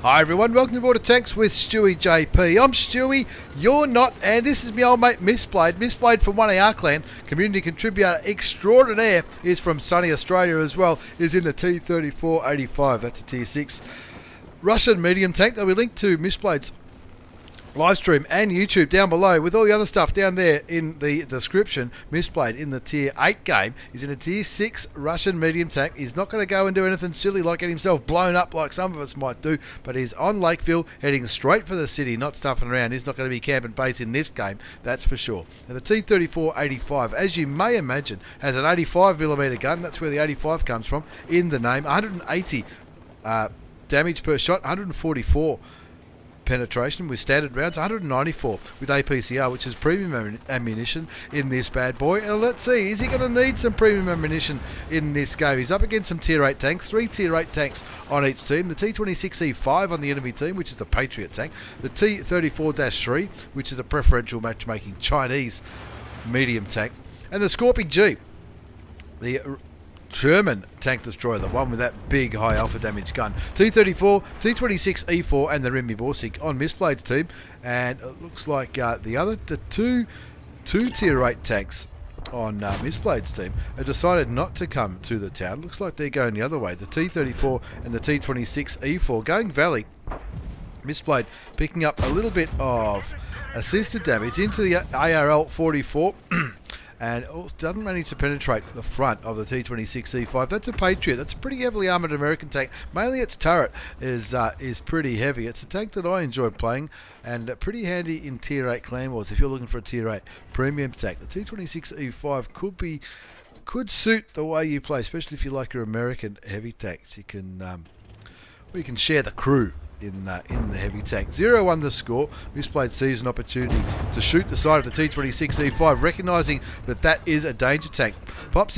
Hi everyone, welcome aboard Tanks with stewiejp. I'm Stewie, you're not, and this is my old mate Mystblade. Mystblade from 1AR clan, community contributor extraordinaire, is from sunny Australia as well, is in the T34-85, that's a tier 6 Russian medium tank. That we linked to Mystblade's live stream and YouTube down below with all the other stuff down there in the description. Mystblade in the tier 8 game is in a tier 6 Russian medium tank. He's not going to go and do anything silly like get himself blown up like some of us might do, but he's on Lakefield heading straight for the city, not stuffing around. He's not going to be camping base in this game, that's for sure. Now the T34-85, as you may imagine, has an 85mm gun. That's where the 85 comes from in the name. 180 damage per shot, 144 penetration with standard rounds, 194 with APCR, which is premium ammunition in this bad boy. And let's see, is he going to need some premium ammunition in this game? He's up against some tier 8 tanks, 3 tier 8 tanks on each team. The T26-85 on the enemy team, which is the Patriot tank. The T34-3, which is a preferential matchmaking Chinese medium tank. And the Scorpion G, the German tank destroyer, the one with that big high alpha damage gun. T34, T26-E4 and the Remy Borsig on Mystblade's team. And it looks like the two tier 8 tanks on Mystblade's team have decided not to come to the town. Looks like they're going the other way. The T34 and the T26-E4 going valley. Mystblade picking up a little bit of assisted damage into the ARL-44 and doesn't manage to penetrate the front of the T26-E5. That's a Patriot. That's a pretty heavily armoured American tank. Mainly its turret is pretty heavy. It's a tank that I enjoy playing and pretty handy in tier 8 clan wars if you're looking for a tier 8 premium tank. The T26-E5 could suit the way you play, especially if you like your American heavy tanks. You can share the crew in the heavy tank. 0-1 the score. Mystblade sees an opportunity to shoot the side of the T26-E5, recognising that is a danger tank. Pops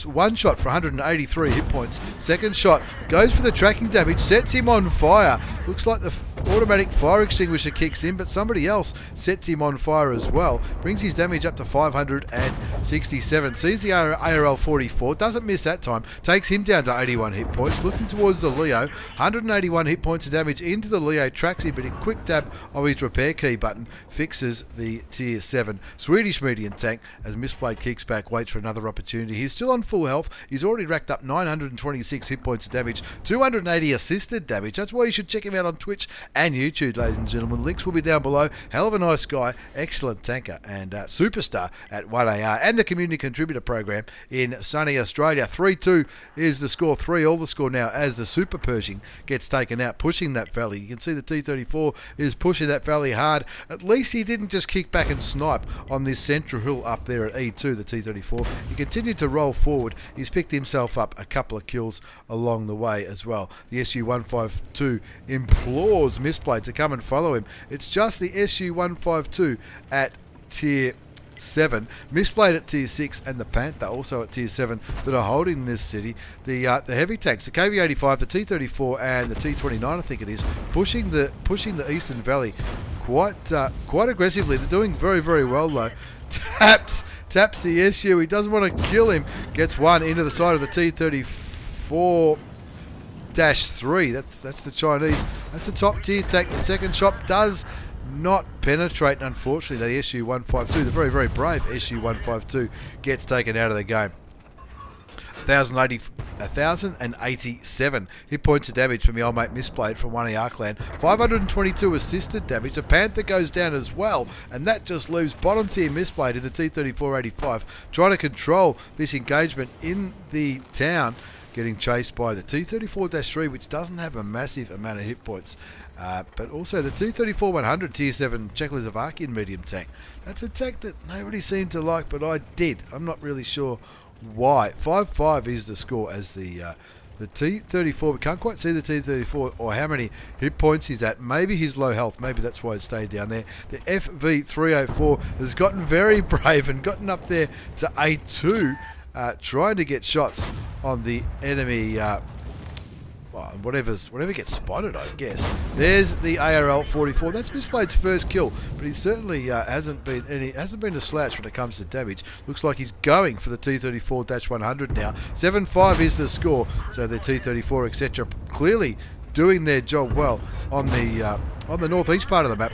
one shot for 183 hit points. Second shot goes for the tracking damage, sets him on fire. Looks like the automatic fire extinguisher kicks in, but somebody else sets him on fire as well. Brings his damage up to 567. Sees the ARL-44, doesn't miss that time. Takes him down to 81 hit points. Looking towards the Leo, 181 hit points of damage into the Leo. Tracks him, but a quick tab of his repair key button fixes the tier 7 Swedish medium tank as Mystblade kicks back, waits for another opportunity. He's still on full health. He's already racked up 926 hit points of damage, 280 assisted damage. That's why you should check him out on Twitch and YouTube, ladies and gentlemen. Links will be down below. Hell of a nice guy, excellent tanker, and superstar at 1AR and the Community Contributor Program in sunny Australia. 3-2 is the score, 3 all the score now as the Super Pershing gets taken out, pushing that valley. You can see the T34 is pushing that valley hard. At least he didn't just kick back and snipe on this central hill up there at E2, the T34. He continued to roll forward. He's picked himself up a couple of kills along the way as well. The SU-152 implores Mystblade to come and follow him. It's just the SU-152 at tier 7, Mystblade at tier 6, and the Panther also at tier 7 that are holding this city. The heavy tanks, the KV-85, the T34, and the T29, I think it is, pushing the Eastern Valley quite aggressively. They're doing very, very well though. Taps the SU. He doesn't want to kill him. Gets one into the side of the T34-3. That's the Chinese. That's the top tier tank. The second shot does not penetrate. Unfortunately, the SU-152, the very, very brave SU-152, gets taken out of the game. 1,087 hit points of damage from the old mate Mystblade from 1AR clan. 522 assisted damage. The Panther goes down as well, and that just leaves bottom tier Mystblade in the T34-85 trying to control this engagement in the town, getting chased by the T34-3, which doesn't have a massive amount of hit points, but also the T34-100 tier 7 Czechoslovakian medium tank. That's a tank that nobody seemed to like, but I did. I'm not really sure why. 5-5 is the score as the T34. We can't quite see the T34 or how many hit points he's at. Maybe he's low health. Maybe that's why it stayed down there. The FV304 has gotten very brave and gotten up there to A2, trying to get shots on the enemy well, whatever gets spotted, I guess. There's the ARL 44. That's Mystblade's first kill, but he certainly hasn't been a slouch when it comes to damage. Looks like he's going for the T34-100 now. 7-5 is the score, so the T34 etc. clearly doing their job well on the northeast part of the map.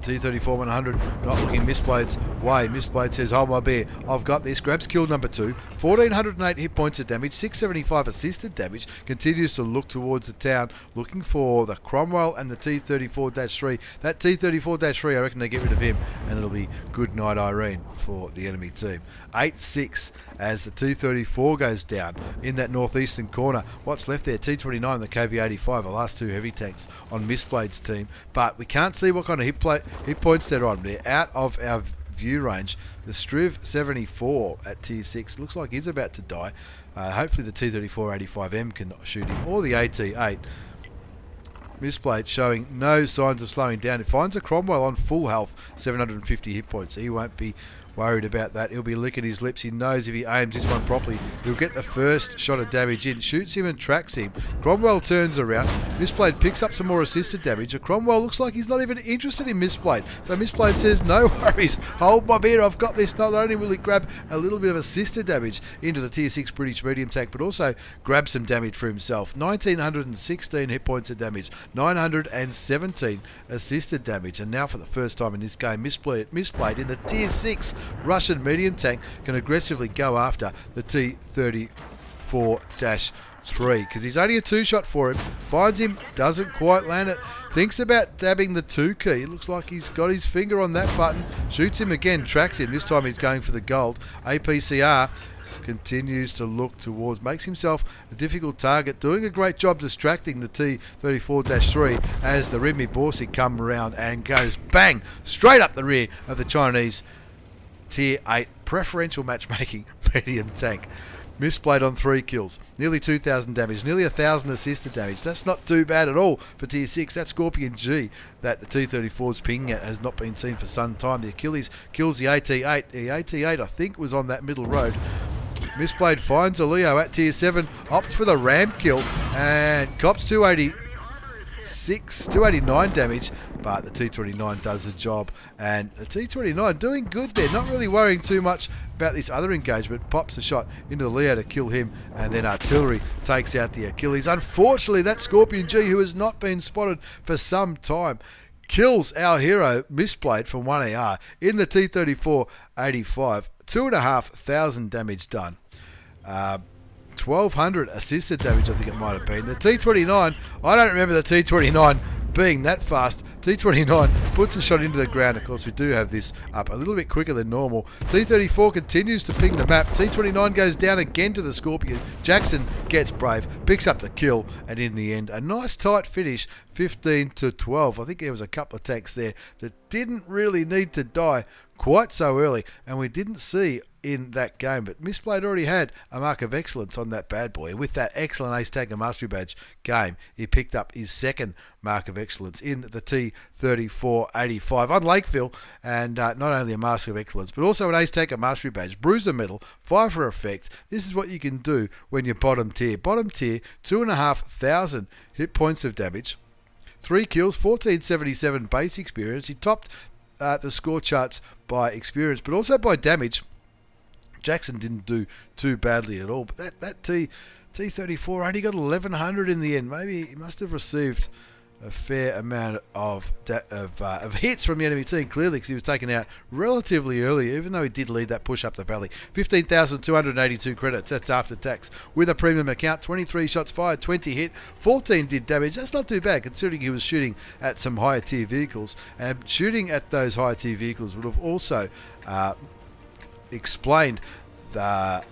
T34-100 not looking Mystblade's way. Mystblade says, hold my beer, I've got this. Grabs kill number 2. 1,408 hit points of damage, 675 assisted damage. Continues to look towards the town, looking for the Cromwell and the T34-3. That T34-3, I reckon they get rid of him, and it'll be good night Irene for the enemy team. 8-6 as the T34 goes down in that northeastern corner. What's left there? T29 and the KV85, the last two heavy tanks on Mystblade's team, but we can't see what kind of hit points they're on. They're out of our view range. The Striv 74 at tier 6 looks like he's about to die. Hopefully the T34-85M can shoot him, or the AT8. Mystblade showing no signs of slowing down. It finds a Cromwell on full health, 750 hit points. He won't be worried about that. He'll be licking his lips. He knows if he aims this one properly, he'll get the first shot of damage in. Shoots him and tracks him. Cromwell turns around. Mystblade picks up some more assisted damage. Cromwell looks like he's not even interested in Mystblade. So Mystblade says, no worries, hold my beer, I've got this. Not only will he grab a little bit of assisted damage into the tier 6 British medium tank, but also grab some damage for himself. 1,916 hit points of damage, 917 assisted damage. And now for the first time in this game, Mystblade in the tier 6 Russian medium tank can aggressively go after the T34-3 because he's only a 2-shot for him. Finds him, doesn't quite land it. Thinks about dabbing the 2 key. It looks like he's got his finger on that button. Shoots him again, tracks him. This time he's going for the gold. APCR continues to look towards, makes himself a difficult target, doing a great job distracting the T34-3 as the Rimmy Borsig come around and goes bang straight up the rear of the Chinese tier 8 preferential matchmaking medium tank. Mystblade on 3 kills, nearly 2,000 damage, nearly 1,000 assisted damage. That's not too bad at all for tier 6. That Scorpion G that the T34's pinging at has not been seen for some time. The Achilles kills the AT8. The AT8 I think was on that middle road. Mystblade finds a Leo at tier 7, opts for the ram kill and cops 289 damage, but the T29 does the job, and the T29 doing good there, not really worrying too much about this other engagement. Pops a shot into the Leo to kill him, and then artillery takes out the Achilles. Unfortunately, that Scorpion G, who has not been spotted for some time, kills our hero Mystblade from 1AR in the T34-85. 2,500 damage done. 1,200 assisted damage, I think it might have been. The T29, I don't remember the T29 being that fast. T29 puts a shot into the ground. Of course, we do have this up a little bit quicker than normal. T34 continues to ping the map. T29 goes down again to the Scorpion. Jackson gets brave, picks up the kill, and in the end, a nice tight finish, 15-12. I think there was a couple of tanks there that didn't really need to die quite so early, and we didn't see in that game, but Mystblade already had a mark of excellence on that bad boy, and with that excellent Ace Tanker Mastery Badge game, he picked up his second mark of excellence in the T34-85 on Lakeville, and not only a Master of Excellence, but also an Ace Tanker Mastery Badge, Bruiser Medal, 5 for effect. This is what you can do when you're bottom tier. Bottom tier, 2,500 hit points of damage, 3 kills, 1,477 base experience. He topped the score charts by experience, but also by damage. Jackson didn't do too badly at all, but that T34 only got 1,100 in the end. Maybe he must have received a fair amount of hits from the enemy team, clearly, because he was taken out relatively early, even though he did lead that push up the valley. 15,282 credits, that's after tax, with a premium account. 23 shots fired, 20 hit, 14 did damage. That's not too bad, considering he was shooting at some higher tier vehicles, and shooting at those higher tier vehicles would have also explained the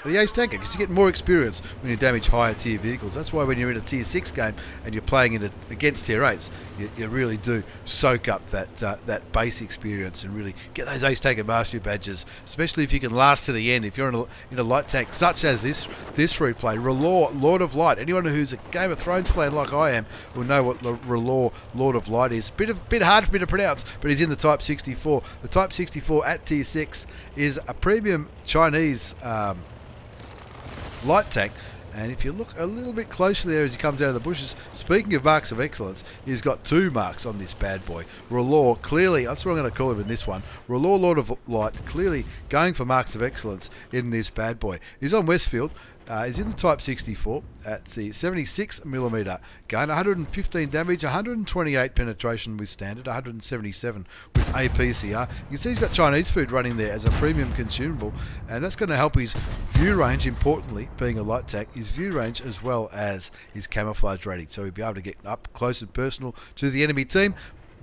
Ace Tanker, because you get more experience when you damage higher tier vehicles. That's why when you're in a tier 6 game and you're playing against tier 8s, you really do soak up that base experience and really get those Ace Tanker Mastery Badges, especially if you can last to the end. If you're in a light tank such as this replay, Rhlor Lord of Light. Anyone who's a Game of Thrones fan like I am will know what Rhlor Lord of Light is. Bit hard for me to pronounce, but he's in the Type 64. The Type 64 at tier 6 is a premium Chinese light tank. And if you look a little bit closely there as he comes out of the bushes, speaking of marks of excellence, he's got 2 marks on this bad boy. Rhlor, clearly, that's what I'm going to call him in this one. Rhlor Lord of Light, clearly going for marks of excellence in this bad boy. He's on Westfield. He's in the Type 64 at the 76mm gun, 115 damage, 128 penetration with standard, 177 with APCR. You can see he's got Chinese food running there as a premium consumable, and that's going to help his view range, importantly, being a light tank, his view range as well as his camouflage rating. So he'll be able to get up close and personal to the enemy team,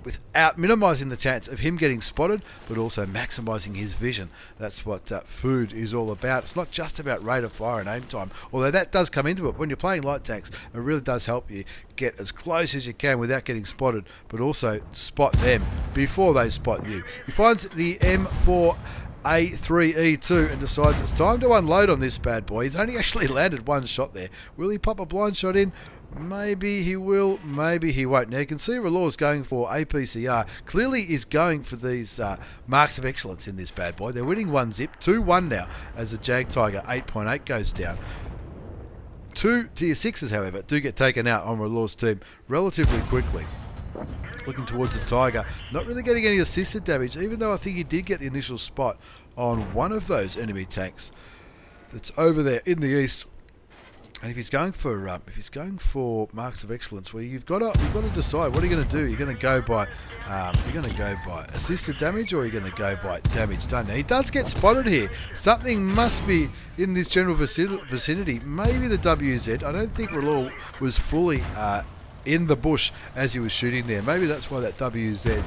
without minimising the chance of him getting spotted, but also maximising his vision. That's what food is all about. It's not just about rate of fire and aim time, although that does come into it. When you're playing light tanks, it really does help you get as close as you can without getting spotted, but also spot them before they spot you. He finds the M4 A3E2 and decides it's time to unload on this bad boy. He's only actually landed 1 shot there. Will he pop a blind shot in? Maybe he will, maybe he won't. Now you can see Rhlor's going for APCR. Clearly is going for these marks of excellence in this bad boy. They're winning 1-0, 2-1 now as the Jag Tiger 8.8 goes down. 2 tier 6s, however, do get taken out on Rhlor's team relatively quickly. Looking towards the Tiger, not really getting any assisted damage, even though I think he did get the initial spot on one of those enemy tanks that's over there in the east. And if he's going for marks of excellence, well, you've got to decide what are you going to do. You're going to go by assisted damage, or you're going to go by damage done. Now he does get spotted here. Something must be in this general vicinity. Maybe the WZ. I don't think Rhlor was fully in the bush as he was shooting there. Maybe that's why that WZ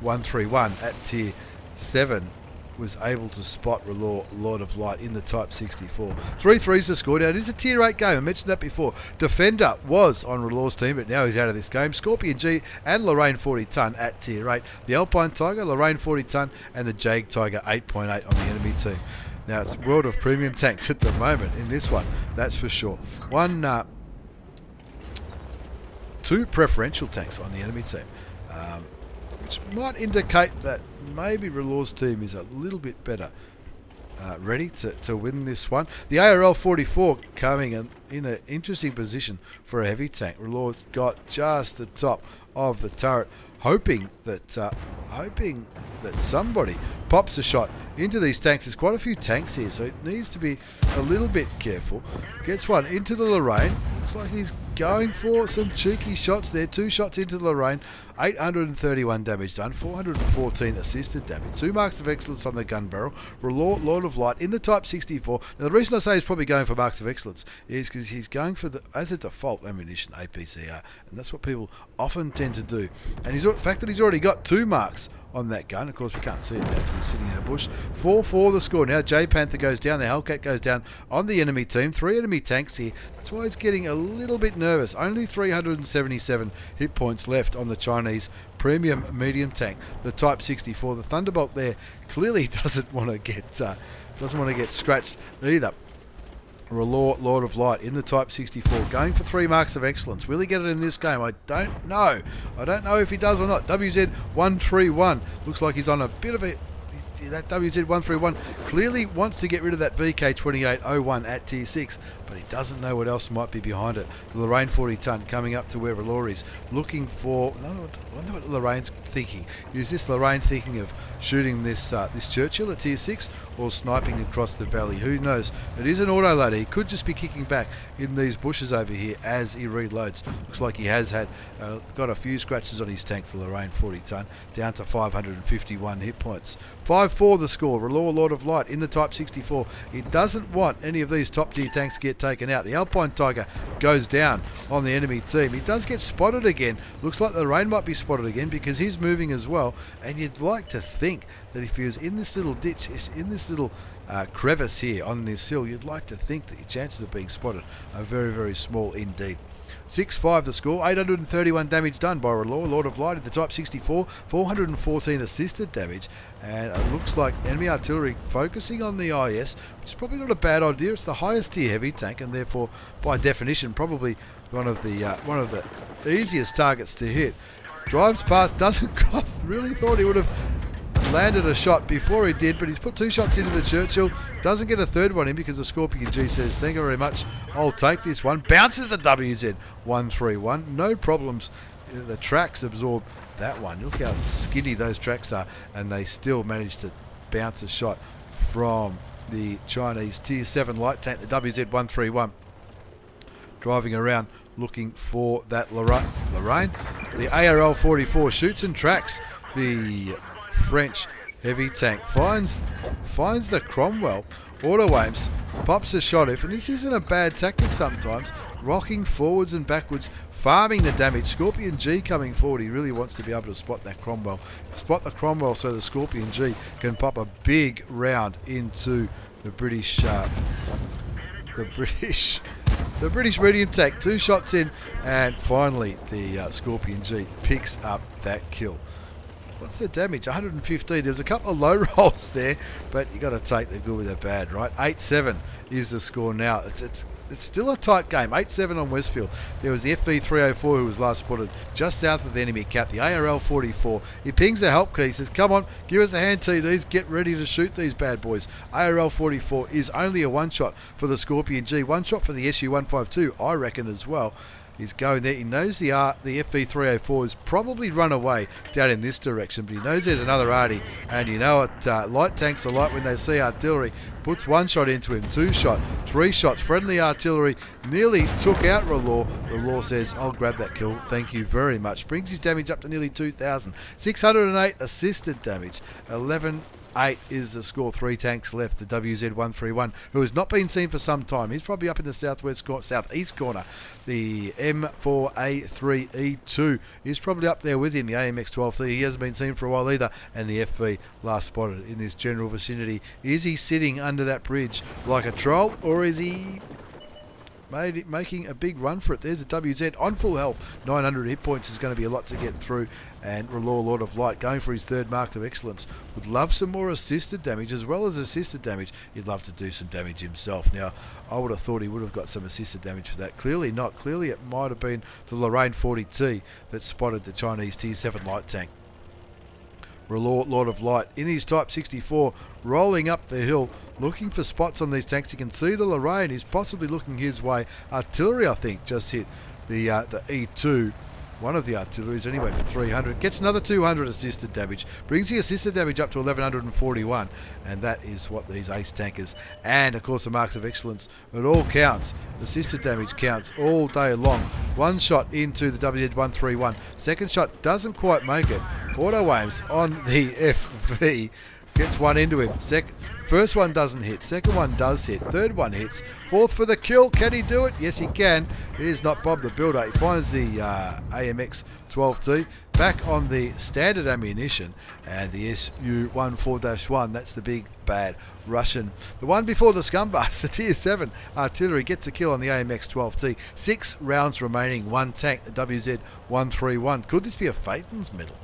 131 at tier 7 was able to spot Rhlor Lord of Light in the Type 64. 3-3's the score. Now it is a tier 8 game. I mentioned that before. Defender was on Rhlor's team, but now he's out of this game. Scorpion G and Lorraine 40 ton at tier 8. The Alpine Tiger, Lorraine 40 ton, and the Jag Tiger 8.8 on the enemy team. Now it's world of premium tanks at the moment in this one, that's for sure. 2 preferential tanks on the enemy team, which might indicate that maybe Rhlor's team is a little bit better ready to win this one. The ARL 44 coming in an interesting position for a heavy tank. Rhlor's got just the top of the turret, hoping that somebody pops a shot into these tanks. There's quite a few tanks here, so it needs to be a little bit careful. Gets one into the Lorraine. Looks like he's going for some cheeky shots there. 2 shots into the Lorraine. 831 damage done, 414 assisted damage. 2 marks of excellence on the gun barrel. Rhlor Lord of Light in the Type 64. Now the reason I say he's probably going for marks of excellence is because he's going for as a default ammunition APCR, and that's what people often tend to do. And the fact that he's already got 2 marks on that gun, of course we can't see it now because he's sitting in a bush. 4-4 the score. Now J Panther goes down, the Hellcat goes down on the enemy team. 3 enemy tanks here. That's why he's getting a little bit nervous. Only 377 hit points left on the Chinese premium medium tank, the Type 64. The Thunderbolt there clearly doesn't want to get scratched either. Rhlor Lord of Light in the Type 64, going for 3 marks of excellence. Will he get it in this game? I don't know. I don't know if he does or not. WZ 131 looks like he's on a bit of a... That WZ 131 clearly wants to get rid of that VK 2801 at tier 6, but he doesn't know what else might be behind it. The Lorraine 40 ton coming up to where Rhlor is, looking for... I wonder what Lorraine's thinking. Is this Lorraine thinking of shooting this Churchill at tier 6 or sniping across the valley? Who knows? It is an auto loader. He could just be kicking back in these bushes over here as he reloads. Looks like he has got a few scratches on his tank, the Lorraine 40 ton, down to 551 hit points. 5-4 the score. Rhlor Lord of Light in the Type 64. He doesn't want any of these top tier tanks to get taken out. The Alpine Tiger goes down on the enemy team. He does get spotted again. Looks like the Lorraine might be spotted again because he's moving as well. And you'd like to think that if he was in this little ditch, in this little crevice here on this hill, you'd like to think that your chances of being spotted are very, very small indeed. 6-5 the score, 831 damage done by Rhlor Lord of Light at the Type 64, 414 assisted damage, and it looks like enemy artillery focusing on the IS, which is probably not a bad idea. It's the highest tier heavy tank, and therefore, by definition, probably one of the easiest targets to hit. Drives past, doesn't cough. Really thought he would have landed a shot before he did, but he's put 2 shots into the Churchill. Doesn't get a third one in because the Scorpion G says, thank you very much, I'll take this one. Bounces the WZ131. No problems. The tracks absorb that one. Look how skinny those tracks are, and they still managed to bounce a shot from the Chinese Tier 7 light tank, the WZ131. Driving around looking for that Lorraine. The ARL 44 shoots and tracks the French heavy tank. Finds the Cromwell. Auto aims, pops a shot if, and this isn't a bad tactic sometimes. Rocking forwards and backwards, farming the damage. Scorpion G coming forward. He really wants to be able to spot that Cromwell. Spot the Cromwell so the Scorpion G can pop a big round into the British medium tank. 2 shots in, and finally the Scorpion G picks up that kill. What's the damage? 115. There's a couple of low rolls there, but you got to take the good with the bad, right? 8-7 is the score now. It's still a tight game. 8-7 on Westfield. There was the FV304 who was last spotted just south of the enemy cap, the ARL 44. He pings a help key. He says, come on, give us a hand, TDs. Get ready to shoot these bad boys. ARL 44 is only a 1 shot for the Scorpion G. 1 shot for the SU152, I reckon, as well. He's going there. He knows the FV304 has probably run away down in this direction, but he knows there's another arty, and you know what light tanks are like when they see artillery. Puts 1 shot into him, 2 shot, 3 shots. Friendly artillery nearly took out Rhlor. Rhlor says, I'll grab that kill, thank you very much. Brings his damage up to nearly 2,000. 608 assisted damage. 11-8 is the score. 3 tanks left. The WZ131, who has not been seen for some time. He's probably up in the southeast corner. The M4A3E2 is probably up there with him. The AMX-12, he hasn't been seen for a while either. And the FV last spotted in this general vicinity. Is he sitting under that bridge like a troll, or is he making a big run for it? There's a WZ on full health. 900 hit points is going to be a lot to get through. And Rhlor Lord of Light going for his 3rd mark of excellence. Would love some more assisted damage as well as assisted damage. He'd love to do some damage himself. Now, I would have thought he would have got some assisted damage for that. Clearly not. Clearly it might have been the Lorraine 40T that spotted the Chinese Tier 7 light tank. Rhlor Lord of Light in his Type 64, rolling up the hill, looking for spots on these tanks. You can see the Lorraine is possibly looking his way. Artillery, I think, just hit the E2. One of the artilleries anyway for 300. Gets another 200 assisted damage. Brings the assisted damage up to 1141. And that is what these ace tankers, and of course the marks of excellence, it all counts. Assisted damage counts all day long. 1 shot into the WZ131. 2nd shot doesn't quite make it. Auto aims on the FV. Gets 1 into him. First one doesn't hit. 2nd one does hit. 3rd one hits. 4th for the kill. Can he do it? Yes, he can. It is not Bob the Builder. He finds the AMX 12T back on the standard ammunition, and the SU-14-1. That's the big bad Russian. The one before the Scumbus, the Tier 7 artillery, gets a kill on the AMX 12T. 6 rounds remaining. 1 tank, the WZ131. Could this be a Phaeton's medal?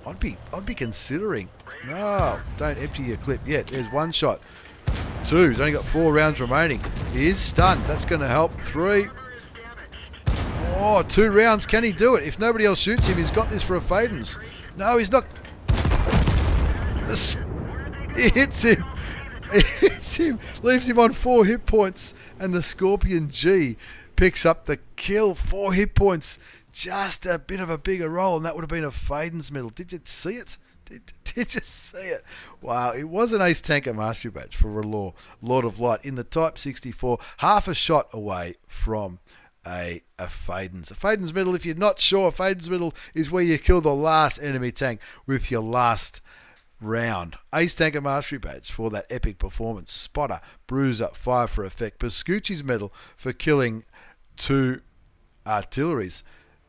I'd be considering. No, don't empty your clip yet. There's 1 shot. 2. He's only got 4 rounds remaining. He is stunned. That's going to help. 3. Oh, 2 rounds. Can he do it? If nobody else shoots him, he's got this for a Phaeton's. No, he's not. It hits him. It hits him. Leaves him on 4 hit points. And the Scorpion G picks up the kill. 4 hit points. Just a bit of a bigger roll, and that would have been a Phaeton's medal. Did you see it? Did you see it? Wow, it was an ace tanker mastery badge for Rhlor Lord of Light in the Type 64, half a shot away from a Phaeton's. A Phaeton's medal, if you're not sure, a Phaeton's medal is where you kill the last enemy tank with your last round. Ace tanker mastery badge for that epic performance. Spotter, bruiser, fire for effect. Pascucci's medal for killing 2 artilleries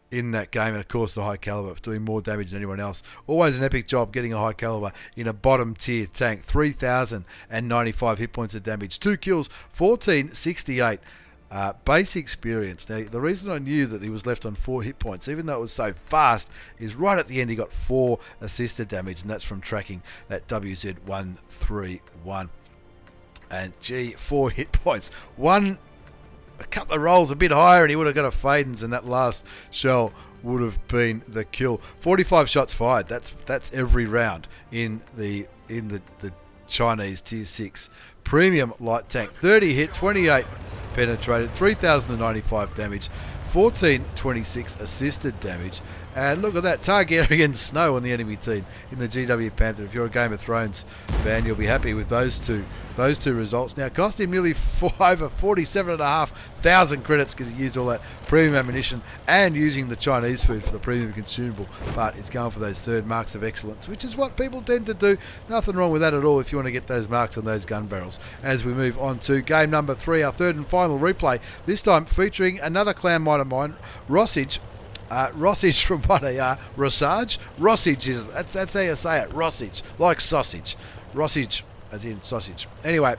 in that game, and of course the high caliber for doing more damage than anyone else. Always an epic job getting a high caliber in a bottom tier tank. 3,095 hit points of damage, 2 kills, 1468 base experience. Now the reason I knew that he was left on 4 hit points, even though it was so fast, is right at the end he got 4 assisted damage, and that's from tracking that WZ131. And gee, 4 hit points. A couple of rolls a bit higher and he would have got a Phaeton's, and that last shell would have been the kill. 45 shots fired. That's every round in the Chinese Tier 6 premium light tank. 30 hit, 28 penetrated, 3,095 damage, 1426 assisted damage. And look at that, Targaryen snow on the enemy team in the GW Panther. If you're a Game of Thrones fan, you'll be happy with those two results. Now, it cost him nearly over 47,500 credits because he used all that premium ammunition and using the Chinese food for the premium consumable. But he's going for those third marks of excellence, which is what people tend to do. Nothing wrong with that at all if you want to get those marks on those gun barrels. As we move on to game number 3, our third and final replay, this time featuring another clan mine of mine, Rossage. Rossage from what they are. Rossage? Rossage is, that's how you say it. Rossage. Like sausage. Rossage as in sausage. Anyway,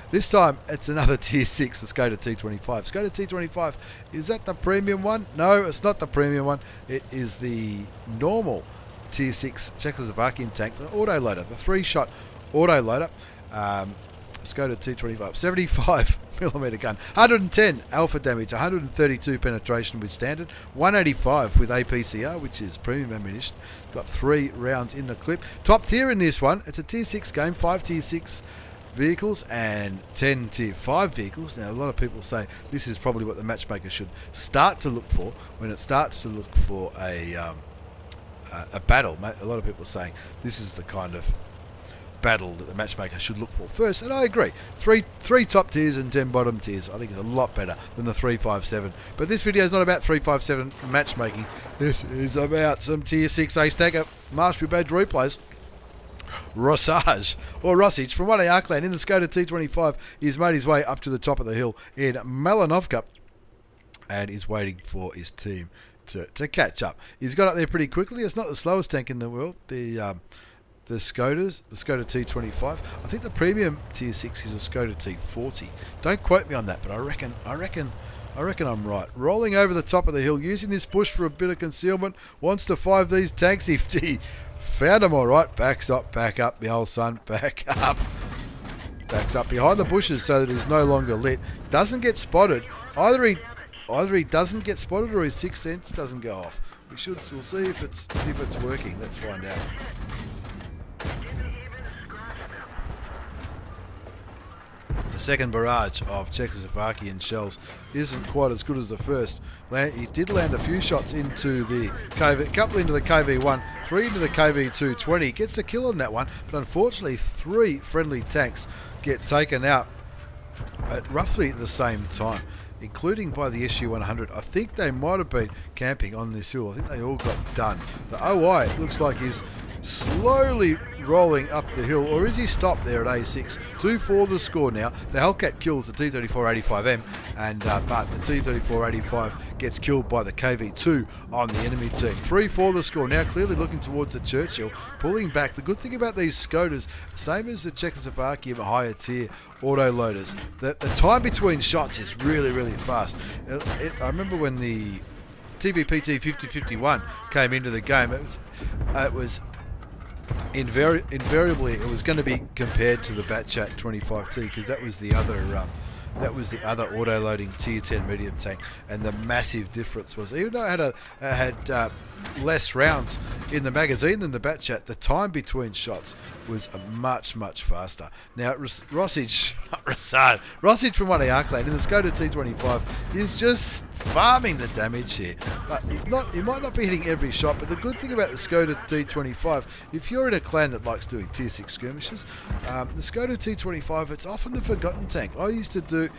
this time it's another Tier 6, the Skoda T25. Skoda T25, is that the premium one? No, it's not the premium one. It is the normal Tier 6 Czechoslovakian tank, the autoloader, the 3-shot autoloader. Skoda T25, 75mm gun, 110 alpha damage, 132 penetration with standard, 185 with APCR, which is premium ammunition. Got 3 rounds in the clip. Top tier in this one. It's a Tier 6 game, 5 Tier 6 vehicles and 10 Tier 5 vehicles. Now, a lot of people say this is probably what the matchmaker should start to look for when it starts to look for a battle. A lot of people are saying this is the kind of battle that the matchmaker should look for first, and I agree. Three top tiers and 10 bottom tiers I think is a lot better than the 357. But this video is not about 357 matchmaking. This is about some Tier 6 ace tanker Mastery Badge replays. Rossage, or Rossage, from one AR clan in the Skoda T25. He's made his way up to the top of the hill in Malinovka and is waiting for his team to catch up. He's got up there pretty quickly. It's not the slowest tank in the world. The Skoda T25. I think the premium Tier 6 is a Skoda T40. Don't quote me on that, but I reckon I'm right. Rolling over the top of the hill, using this bush for a bit of concealment. Wants to 5 these tanks if he found them all right. Backs up, back up, the old son, back up. Backs up behind the bushes so that he's no longer lit. Doesn't get spotted. Either he doesn't get spotted or his sixth sense doesn't go off. We'll see if it's working. Let's find out. The second barrage of Czechoslovakian shells isn't quite as good as the first. He did land a few shots into the KV, a couple into the KV-1, 3 into the KV-220. Gets a kill on that one, but unfortunately 3 friendly tanks get taken out at roughly the same time, including by the SU-100. I think they might have been camping on this hill. I think they all got done. The OI, it looks like, is slowly rolling up the hill, or is he stopped there at A6? 2-4 the score now. The Hellcat kills the T34-85M, and but the T34-85 gets killed by the KV-2 on the enemy team. 3-4 the score now, clearly looking towards the Churchill, pulling back. The good thing about these Skodas, same as the Czechoslovakian higher tier autoloaders, the time between shots is really, really fast. I remember when the TVPT-5051 came into the game, it was invariably it was going to be compared to the Batchat 25T, because that was the other auto-loading Tier 10 medium tank, and the massive difference was, even though it had less rounds in the magazine than the Batchat, the time between shots was much faster. Now Rossage from one AR clan in the Skoda T25 is just farming the damage here, but he might not be hitting every shot. But the good thing about the Skoda T25, if you're in a clan that likes doing Tier 6 skirmishes, the Skoda T25, it's often the forgotten tank. I used to do,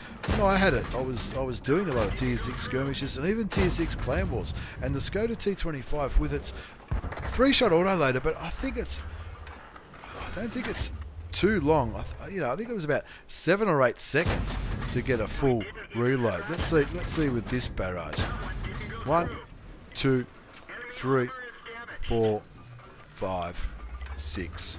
I had it, I was doing a lot of Tier 6 skirmishes and even Tier 6 clan wars, and the Skoda T25 with its 3-shot autoloader, but I don't think it's too long. I think it was about 7 or 8 seconds to get a full reload. Let's see with this barrage. 1, 2, 3, 4, 5, 6,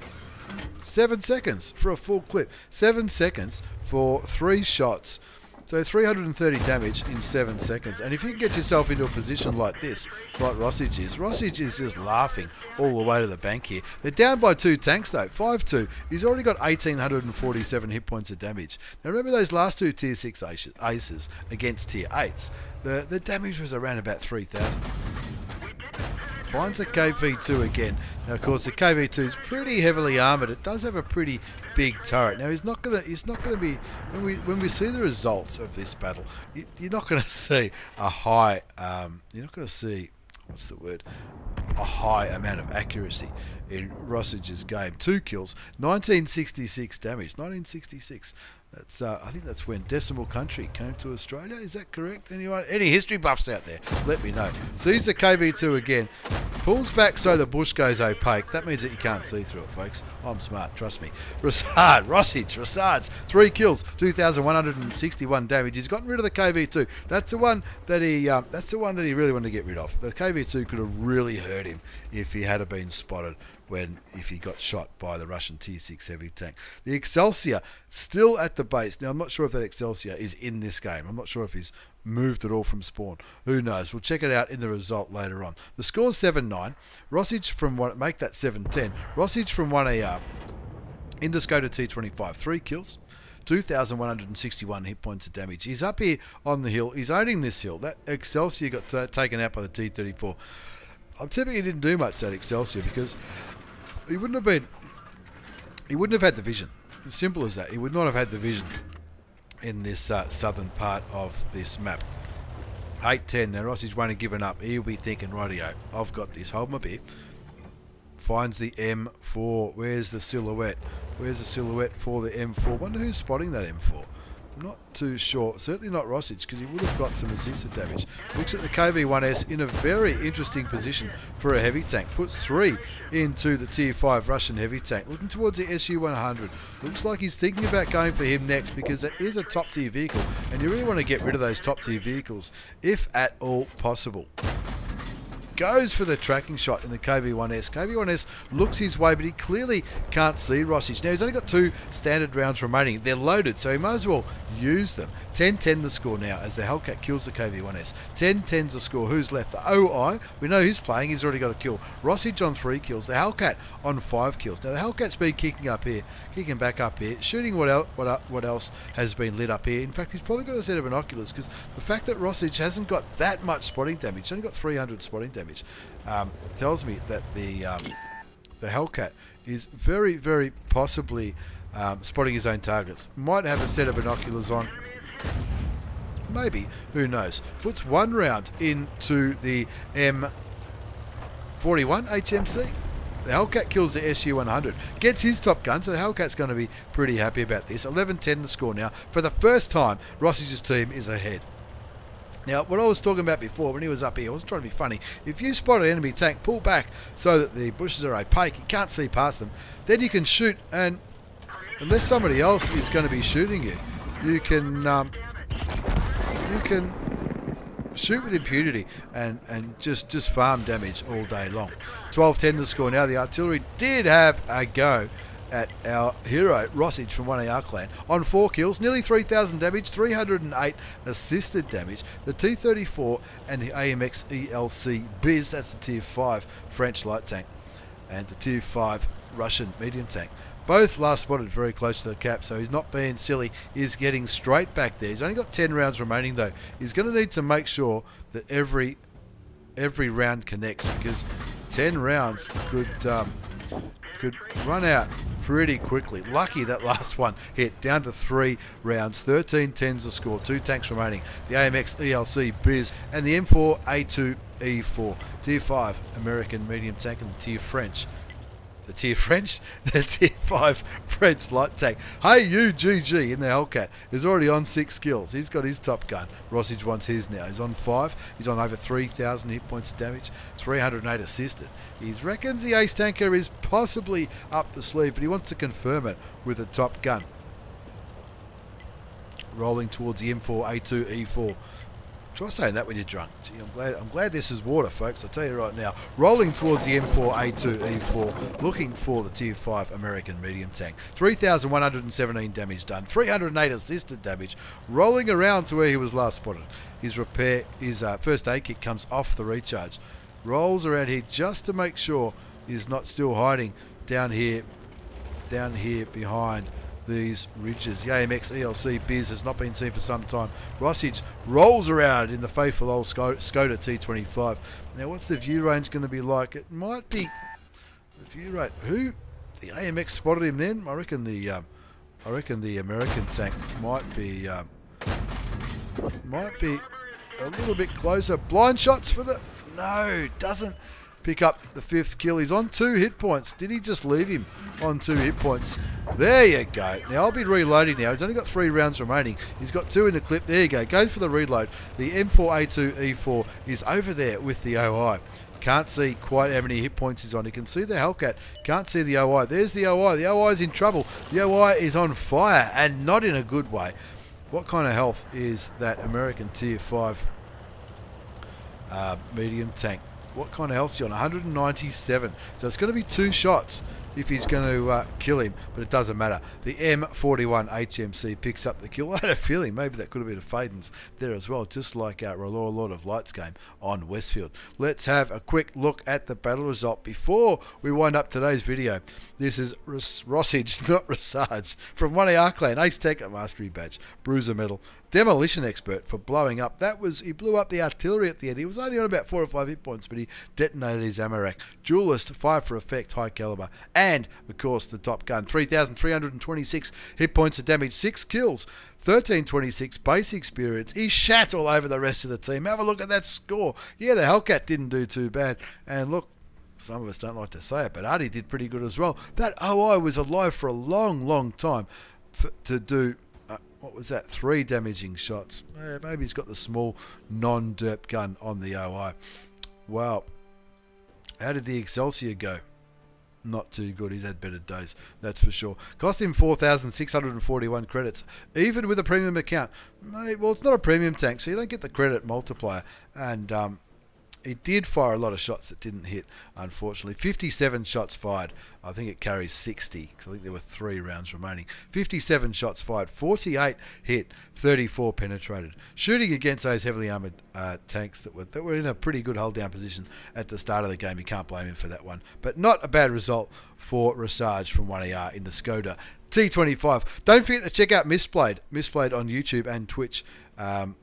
7 seconds for a full clip. 7 seconds for 3 shots. So 330 damage in 7 seconds. And if you can get yourself into a position like this, like Rossage is just laughing all the way to the bank here. They're down by 2 tanks though, 5-2. He's already got 1,847 hit points of damage. Now remember those last 2 Tier 6 aces against Tier 8s. The damage was around about 3,000. finds a KV2 again. Now, of course, the KV2 is pretty heavily armoured. It does have a pretty big turret. Now, he's not gonna be when we see the results of this battle. You're not gonna see a high. You're not gonna see what's the word? A high amount of accuracy in Rossage's game. 2 kills, 1966 damage. 1966. That's I think that's when Decimal Country came to Australia. Is that correct? Anyone? Any history buffs out there? Let me know. Sees the KV2 again. Pulls back so the bush goes opaque. That means that you can't see through it, folks. I'm smart, trust me. Rossage, 3 kills, 2,161 damage. He's gotten rid of the KV2. That's the one that he really wanted to get rid of. The KV2 could have really hurt him if he had been spotted if he got shot by the Russian Tier 6 heavy tank. The Excelsior still at the base. Now, I'm not sure if that Excelsior is in this game. I'm not sure if he's moved at all from spawn. Who knows? We'll check it out in the result later on. The score's 7-9. Rossage from one, make that 7-10. Rossage from 1AR in the Skoda T25. 3 kills. 2,161 hit points of damage. He's up here on the hill. He's owning this hill. That Excelsior got taken out by the T34. I'm tipping he didn't do much, that Excelsior, because he wouldn't have had the vision. As simple as that. He would not have had the vision in this southern part of this map. 8-10. Now Rossage won't have given up. He'll be thinking, rightio, I've got this. Hold my beer. Finds the M4. Where's the silhouette? Where's the silhouette for the M4? Wonder who's spotting that M4. Not too sure. Certainly not Rossage, because he would have got some assisted damage. Looks at the KV1S in a very interesting position for a heavy tank. Puts 3 into the Tier 5 Russian heavy tank. Looking towards the SU-100. Looks like he's thinking about going for him next, because it is a top tier vehicle, and you really want to get rid of those top tier vehicles, if at all possible. Goes for the tracking shot in the KV1S. KV1S looks his way, but he clearly can't see Rossage. Now, he's only got 2 standard rounds remaining. They're loaded, so he might as well use them. 10-10 the score now as the Hellcat kills the KV1S. 10-10's the score. Who's left? The OI. We know who's playing. He's already got a kill. Rossage on 3 kills. The Hellcat on 5 kills. Now, the Hellcat's been kicking back up here, shooting what else has been lit up here. In fact, he's probably got a set of binoculars, because the fact that Rossage hasn't got that much spotting damage, he's only got 300 spotting damage, tells me that the Hellcat is very, very possibly spotting his own targets. Might have a set of binoculars on. Maybe. Who knows? Puts 1 round into the M41 HMC. The Hellcat kills the SU-100. Gets his top gun, so the Hellcat's going to be pretty happy about this. 11-10 the score now. For the first time, Rossage's team is ahead. Now, what I was talking about before when he was up here, I wasn't trying to be funny. If you spot an enemy tank, pull back so that the bushes are opaque, you can't see past them, then you can shoot, and unless somebody else is going to be shooting you, you can shoot with impunity and just farm damage all day long. 12-10 the score now. The artillery did have a go at our hero, Rossage from 1AR clan, on 4 kills, nearly 3,000 damage, 308 assisted damage. The T34 and the AMX ELC Biz, that's the Tier 5 French light tank, and the Tier 5 Russian medium tank. Both last spotted very close to the cap, so he's not being silly. He's getting straight back there. He's only got 10 rounds remaining, though. He's going to need to make sure that every round connects, because 10 rounds could run out pretty quickly. Lucky that last one hit. Down to 3 rounds. 13-10's the score. 2 tanks remaining. The AMX ELC Biz and the M4 A2 E4. Tier 5 American medium tank and the Tier 5 French light tank. Hey, GG in the Hellcat is already on 6 kills. He's got his top gun. Rossage wants his now. He's on 5. He's on over 3,000 hit points of damage. 308 assisted. He reckons the ace tanker is possibly up the sleeve, but he wants to confirm it with a top gun. Rolling towards the M4 A2 E4. Try saying that when you're drunk. Gee, I'm glad this is water, folks. I'll tell you right now. Rolling towards the M4 A2 E4, looking for the Tier 5 American medium tank. 3,117 damage done. 308 assisted damage. Rolling around to where he was last spotted. His first aid kit comes off the recharge. Rolls around here just to make sure he's not still hiding down here behind these ridges. The AMX ELC Biz has not been seen for some time. Rossage rolls around in the faithful old Skoda T25. Now, what's the view range going to be like? It might be the view rate. Who? The AMX spotted him then. I reckon the American tank might be a little bit closer. Blind shots for the... No, doesn't pick up the 5th kill. He's on 2 hit points. Did he just leave him on 2 hit points? There you go. Now, I'll be reloading now. He's only got 3 rounds remaining. He's got 2 in the clip. There you go. Go for the reload. The M4A2E4 is over there with the OI. Can't see quite how many hit points he's on. You can see the Hellcat. Can't see the OI. There's the OI. The OI is in trouble. The OI is on fire, and not in a good way. What kind of health is that American Tier 5 medium tank? What kind of health is he on? 197. So it's going to be 2 shots if he's going to kill him, but it doesn't matter. The M41 HMC picks up the kill. I had a feeling maybe that could have been a Fadens there as well, just like our Rhlor Lord of Light's game on Westfield. Let's have a quick look at the battle result before we wind up today's video. This is Rossage, not Rossage, from 1AR clan, Ace Tech at Mastery Badge, Bruiser Medal, Demolition Expert for blowing up. He blew up the artillery at the end. He was only on about 4 or 5 hit points, but he detonated his ammo rack. Duelist, 5 for effect, high caliber. And, of course, the Top Gun, 3,326 hit points of damage, 6 kills, 1326 base experience. He shat all over the rest of the team. Have a look at that score. Yeah, the Hellcat didn't do too bad. And look, some of us don't like to say it, but Artie did pretty good as well. That OI was alive for a long, long time to do... what was that? 3 damaging shots. Maybe he's got the small non-derp gun on the OI. Wow. How did the Excelsior go? Not too good. He's had better days, that's for sure. Cost him 4,641 credits, even with a premium account. Well, it's not a premium tank, so you don't get the credit multiplier. And he did fire a lot of shots that didn't hit, unfortunately. 57 shots fired. I think it carries 60, because I think there were 3 rounds remaining. 57 shots fired, 48 hit, 34 penetrated. Shooting against those heavily armoured tanks that were in a pretty good hold-down position at the start of the game. You can't blame him for that one. But not a bad result for Rossage from 1AR in the Skoda T25. Don't forget to check out Mystblade on YouTube and Twitch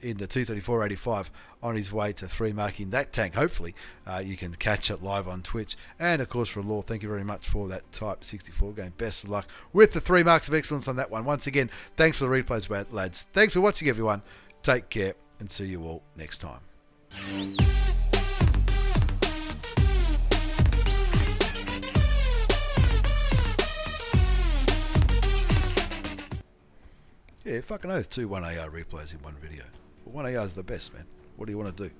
in the T34-85 on his way to 3-marking that tank. Hopefully you can catch it live on Twitch. And of course, for Rhlor, thank you very much for that Type 64 game. Best of luck with the 3 marks of excellence on that one. Once again, thanks for the replays, lads. Thanks for watching, everyone. Take care and see you all next time. Yeah, fucking oath, 2 1AR replays in one video. Well, 1AR is the best, man. What do you want to do?